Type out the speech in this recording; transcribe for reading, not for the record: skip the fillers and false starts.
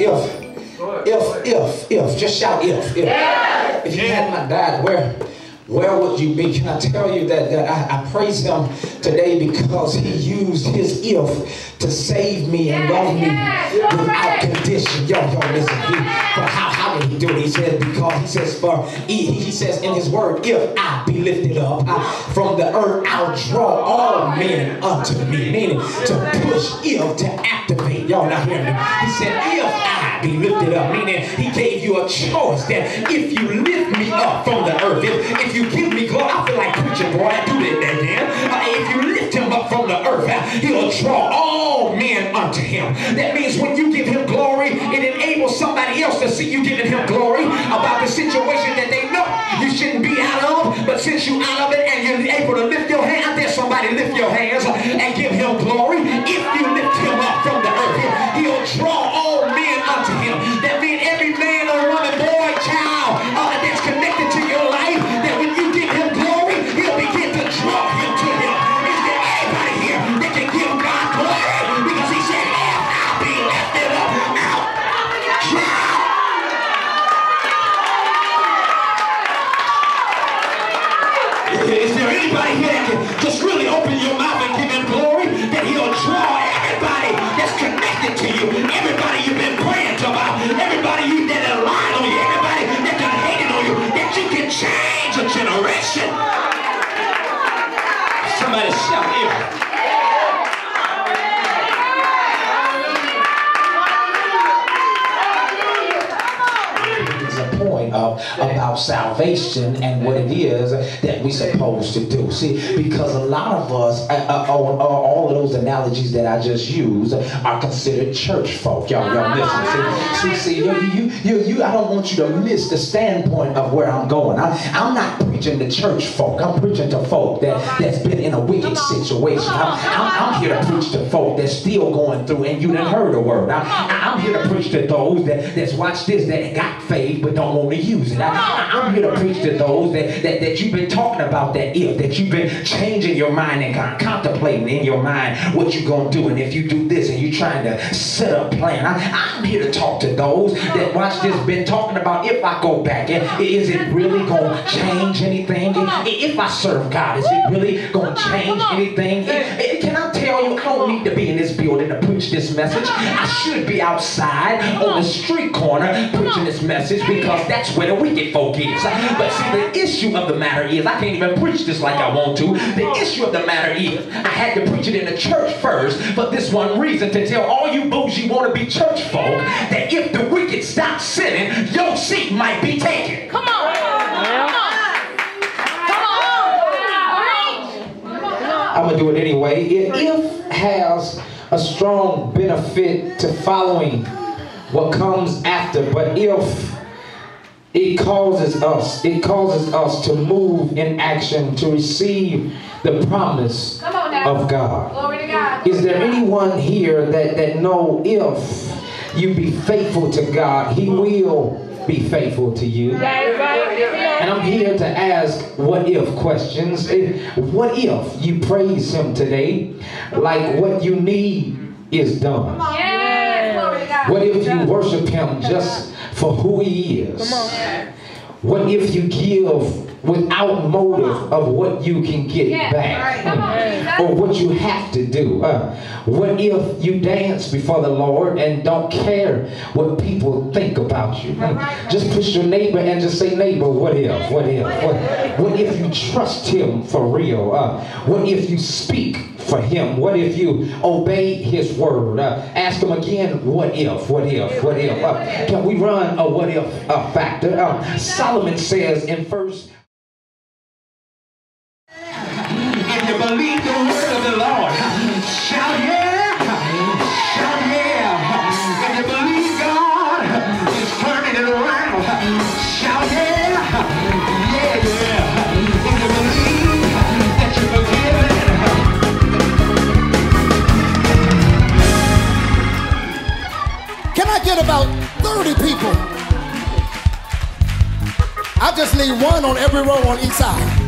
if, just shout if. If he had not died, where would you be? Can I tell you that I praise him today because he used his if to save me and love me without condition. Y'all listen. How did he do it? He said he says in his word, if I be lifted up from the earth, I'll draw all men unto me. Meaning to push if to activate. Y'all not hearing me? He said if I be lifted up. Meaning he gave you a choice that if you lift me up from the earth, if you give me glory, I feel like preaching, boy. I do that again. If you lift him up from the earth, he'll draw all men unto him. That means when you give him glory, it enables somebody else to see you giving him glory about the situation that they know you shouldn't be out of. But since you out of it and you're able to lift your hand, I dare somebody lift your hands and give him glory. If you lift him up from the earth, he'll draw all men unto him. That means every man or woman, boy, child that's connected to your life, that when you give him glory, he'll begin to draw him to him. Is there anybody here that can give God glory? Because he said, if I be lifted up, out. Is there anybody here that can just really open your mouth and give him glory? That he'll draw everybody that's connected to you, everybody you've been praying to about, everybody you that have lied on you, everybody that done hated on you, that you can change a generation. Somebody shout if. Point about salvation and what it is that we're supposed to do. See, because a lot of us, all of those analogies that I just used are considered church folk. Y'all listen. See, I don't want you to miss the standpoint of where I'm going. I'm not preaching to church folk. I'm preaching to folk that's been in a wicked situation. I'm here to preach to folk that's still going through and you done heard the word. I'm here to preach to those that's watched this, that got faith but don't want to use it. I'm here to preach to those that you've been talking about, that you've been changing your mind and contemplating in your mind what you're going to do, and if you do this and you're trying to set up a plan. I'm here to talk to those that watch this, been talking about, if I go back, is it really going to change anything? If I serve God, is it really going to change anything? Can I tell you, I don't need to be in this building to preach this message. I should be outside on the street corner preaching this message, because that's where the wicked folk is. But see, the issue of the matter is, I can't even preach this like I want to. The issue of the matter is, I had to preach it in the church first for this one reason, to tell all you bougie wannabe church folk that if the wicked stop sinning, your seat might be taken. Come on. I'm going to do it anyway. If has a strong benefit to following what comes after, but if it causes us to move in action to receive the promise of God. Glory to God. Is there anyone here that know if you be faithful to God, he will be faithful to you? And I'm here to ask what if questions. What if you praise him today like what you need is done? What if you worship him just for who he is? What if you give without motive of what you can get back or what you have to do? What if you dance before the Lord and don't care what people think about you? Just push your neighbor and just say, neighbor, what if? What if you trust him for real? What if you speak for him? What if you obey his word? Ask him again, what if? Can we run a what if factor? Solomon says in first, if you believe the word of the Lord, shout yeah, shout yeah. If you believe God is turning it around, shout yeah, yeah. If you believe that you're forgiven. Can I get about 30 people? I just need one on every row on each side.